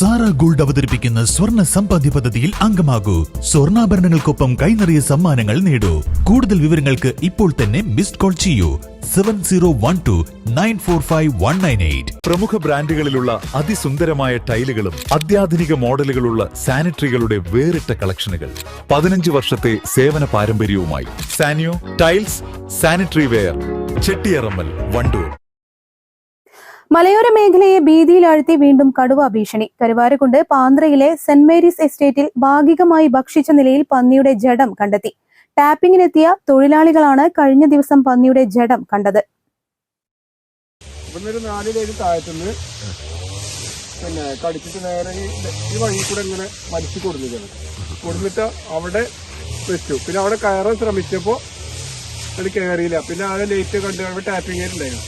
Sara gold അവതരിപ്പിക്കുന്ന സ്വർണ്ണ സമ്പാദ്യ പദ്ധതിയിൽ അംഗമാകൂ. സ്വർണ്ണാഭരണങ്ങൾക്കൊപ്പം കൈനിറിയ സമ്മാനങ്ങൾ നേടൂ. കൂടുതൽ വിവരങ്ങൾക്ക് ഇപ്പോൾ തന്നെ മിസ്ഡ് കോൾ ചെയ്യൂ 7012945198. പ്രമുഖ ബ്രാൻഡുകളിലുള്ള അതിസുന്ദരമായ ടൈലുകളും അത്യാധുനിക മോഡലുകളുള്ള സാനിറ്ററികളുടെ വേറിട്ട കളക്ഷനുകൾ 15 വർഷത്തെ സേവന പാരമ്പര്യവുമായി Saniyo tiles sanitary ware, Chettiyarammal, Wandoor. മലയോര മേഖലയെ ഭീതിയിലാഴ്ത്തി വീണ്ടും കടുവ ഭീഷണി. കരുവാരക്കുണ്ട് പാന്ത്രയിലെ സെന്റ് മേരീസ് എസ്റ്റേറ്റിൽ ഭാഗികമായി ഭക്ഷിച്ച നിലയിൽ പന്നിയുടെ ജഡം കണ്ടെത്തി. ടാപ്പിങ്ങിനെത്തിയ തൊഴിലാളികളാണ് കഴിഞ്ഞ ദിവസം പന്നിയുടെ ജഡം കണ്ടത്. പിന്നെ കടിച്ചിട്ട് നേരെ ഈ വഴി കൂടെ ഇങ്ങനെ വലിച്ചു കൊടുത്തിട്ട് അവിടെ വെച്ചു. പിന്നെ അവിടെ കയറാൻ ശ്രമിച്ചപ്പോ അത് കയറിയില്ല. പിന്നെ ആകെ ലേറ്റ് കണ്ട് അവിടെ ടാപ്പിംഗ് ഉണ്ടായിരുന്നു.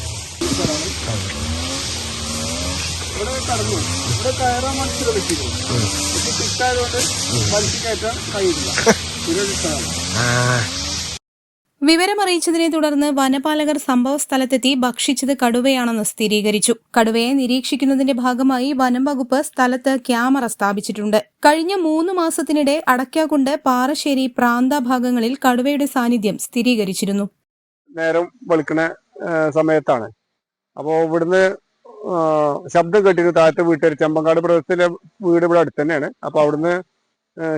ഇവിടെ കടന്നു, ഇവിടെ കയറാൻ വേണ്ടി ശ്രമിച്ചിരുന്നു. കിട്ടായതുകൊണ്ട് വലിച്ചു കയറ്റാൻ കഴിയില്ല. വിവരമറിയിച്ചതിനെ തുടർന്ന് വനപാലകർ സംഭവ സ്ഥലത്തെത്തി ഭക്ഷിച്ചത് കടുവയാണെന്ന് സ്ഥിരീകരിച്ചു. കടുവയെ നിരീക്ഷിക്കുന്നതിന്റെ ഭാഗമായി വനം വകുപ്പ് സ്ഥലത്ത് ക്യാമറ സ്ഥാപിച്ചിട്ടുണ്ട്. കഴിഞ്ഞ 3 മാസത്തിനിടെ അടയ്ക്കാക്കുണ്ട്, പാറശ്ശേരി, പ്രാന്ത ഭാഗങ്ങളിൽ കടുവയുടെ സാന്നിധ്യം സ്ഥിരീകരിച്ചിരുന്നു. നേരം വെളുക്കണ സമയത്താണ്. അപ്പോ ഇവിടുന്ന് ശബ്ദം കേട്ടിരുന്നു. താഴത്തെ വീട്ടുകാർ, ചെമ്പങ്കാട് പ്രദേശത്തിലെ വീട് ഇവിടെ അടുത്ത് തന്നെയാണ്. അപ്പൊ അവിടുന്ന്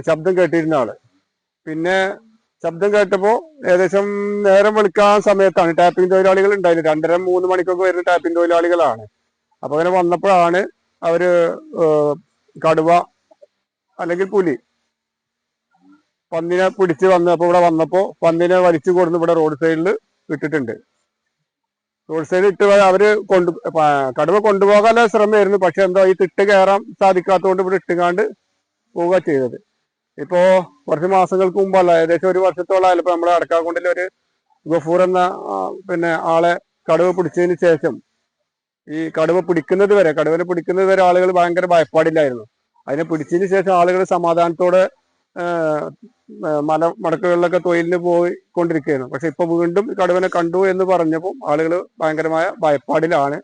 ശബ്ദം കേട്ടിരുന്ന ആള് പിന്നെ ശബ്ദം കേട്ടപ്പോ ഏകദേശം നേരം വെളുക്കാൻ സമയത്താണ്. ടാപ്പിംഗ് തൊഴിലാളികൾ ഉണ്ടായിരുന്നു. 2:30-3 മണിക്കൊക്കെ വരുന്ന ടാപ്പിംഗ് തൊഴിലാളികളാണ്. അപ്പൊ അങ്ങനെ വന്നപ്പോഴാണ് അവര് കടുവ അല്ലെങ്കിൽ പുലി പന്നിനെ പിടിച്ച് വന്ന് അപ്പൊ ഇവിടെ വന്നപ്പോ പന്നിനെ വലിച്ചു കൊടുന്ന് ഇവിടെ റോഡ് സൈഡിൽ ഇട്ടിട്ടുണ്ട്. റോഡ് സൈഡിൽ ഇട്ട് അവര് കടുവ കൊണ്ടുപോകാനുള്ള ശ്രമമായിരുന്നു. പക്ഷെ എന്തോ ഈ തിട്ട് കയറാൻ സാധിക്കാത്തതുകൊണ്ട് ഇവിടെ ഇട്ടുകാണ്ട് പോവുക ചെയ്തത്. ഇപ്പോ കുറച്ച് മാസങ്ങൾക്ക് മുമ്പല്ല, ഏകദേശം 1 വർഷത്തോളമായാലും ഇപ്പൊ നമ്മുടെ അടക്കാക്കുണ്ടിൽ ഒരു ഗഫൂർ എന്ന ആളെ കടുവ പിടിച്ചതിന് ശേഷം ഈ കടുവനെ പിടിക്കുന്നത് വരെ ആളുകൾ ഭയങ്കര ഭയപ്പാടില്ലായിരുന്നു. അതിനെ പിടിച്ചതിന് ശേഷം ആളുകൾ സമാധാനത്തോടെ മടക്കുകളിലൊക്കെ തൊഴിലിന് പോയിക്കൊണ്ടിരിക്കുകയായിരുന്നു. പക്ഷെ ഇപ്പൊ വീണ്ടും കടുവനെ കണ്ടു എന്ന് പറഞ്ഞപ്പോൾ ആളുകൾ ഭയങ്കരമായ ഭയപ്പാടിലാണ്.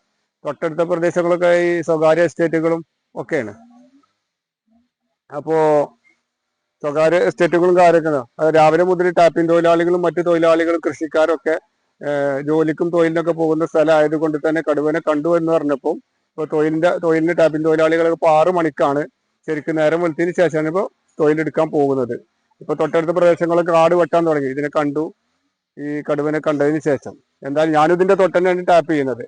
തൊട്ടടുത്ത പ്രദേശങ്ങളൊക്കെ ഈ സ്വകാര്യ എസ്റ്റേറ്റുകളും ഒക്കെയാണ്. അപ്പോ സ്വകാര്യ എസ്റ്റേറ്റുകളും കാര്യമൊക്കെ രാവിലെ മുതൽ ടാപ്പിംഗ് തൊഴിലാളികളും മറ്റു തൊഴിലാളികളും കൃഷിക്കാരൊക്കെ ജോലിക്കും തൊഴിലിനൊക്കെ പോകുന്ന സ്ഥലം ആയതുകൊണ്ട് തന്നെ കടുവനെ കണ്ടു എന്ന് പറഞ്ഞപ്പോൾ ഇപ്പൊ തൊഴിലിന് ടാപ്പിംഗ് തൊഴിലാളികളൊക്കെ ഇപ്പൊ 6 മണിക്കാണ് ശരിക്കും നേരം വെളുത്തതിന് ശേഷമാണ് ഇപ്പൊ തൊഴിലെടുക്കാൻ പോകുന്നത്. ഇപ്പൊ തൊട്ടടുത്ത പ്രദേശങ്ങളൊക്കെ കാട് വെട്ടാൻ തുടങ്ങി. ഇതിനെ കണ്ടു, ഈ കടുവനെ കണ്ടതിന് ശേഷം. എന്തായാലും ഞാനും ഇതിന്റെ തൊട്ടന്നെയാണ് ടാപ്പ് ചെയ്യുന്നത്.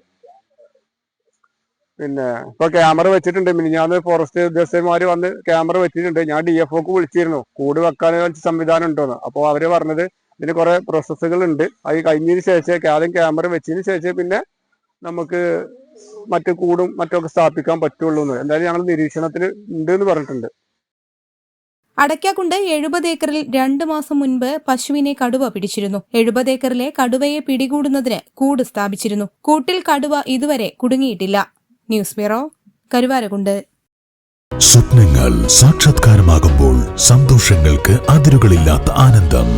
പിന്നെ ഇപ്പൊ ക്യാമറ വെച്ചിട്ടുണ്ട്. മിനിഞ്ഞാന്ന് ഫോറസ്റ്റ് ഉദ്യോഗസ്ഥന്മാര് വന്ന് ക്യാമറ വെച്ചിട്ടുണ്ട്. ഞാൻ DFOക്ക് വിളിച്ചിരുന്നു കൂട് വെക്കാൻ സംവിധാനം ഉണ്ടോന്ന്. അപ്പൊ അവര് പറഞ്ഞത് ഇതിന് കുറെ പ്രോസസ്സുകൾ ഉണ്ട്. അത് കഴിഞ്ഞതിന് ശേഷം ആദ്യം ക്യാമറ വെച്ചതിന് ശേഷം പിന്നെ നമുക്ക് മറ്റു കൂടും മറ്റൊക്കെ സ്ഥാപിക്കാൻ പറ്റുള്ളൂ എന്ന്. എന്തായാലും ഞങ്ങൾ നിരീക്ഷണത്തിന് ഉണ്ട് എന്ന് പറഞ്ഞിട്ടുണ്ട്. അടയ്ക്കാക്കുണ്ട് 70 ഏക്കറിൽ 2 മാസം മുൻപ് പശുവിനെ കടുവ പിടിച്ചിരുന്നു. 70 ഏക്കറിലെ കടുവയെ പിടികൂടുന്നതിന് കൂട് സ്ഥാപിച്ചിരുന്നു. കൂട്ടിൽ കടുവ ഇതുവരെ കുടുങ്ങിയിട്ടില്ല. News bureau, Karuvarakundu. സ്വപ്നങ്ങൾ സാക്ഷാത്കാരമാകുമ്പോൾ സന്തോഷങ്ങൾക്ക് അതിരുകളില്ലാത്ത ആനന്ദം.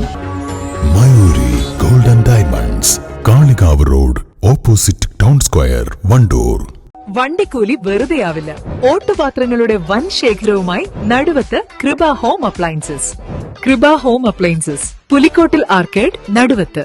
Mayuri golden diamonds, Kalikavu road, opposite town square, Wandoor. വണ്ടിക്കൂലി വെറുതെയാവില്ല. ഓട്ടുപാത്രങ്ങളുടെ വൻ ശേഖരവുമായി Naduvath Kripa home appliances. Kripa home appliances, Pulikkottil arcade, നടുവത്ത്.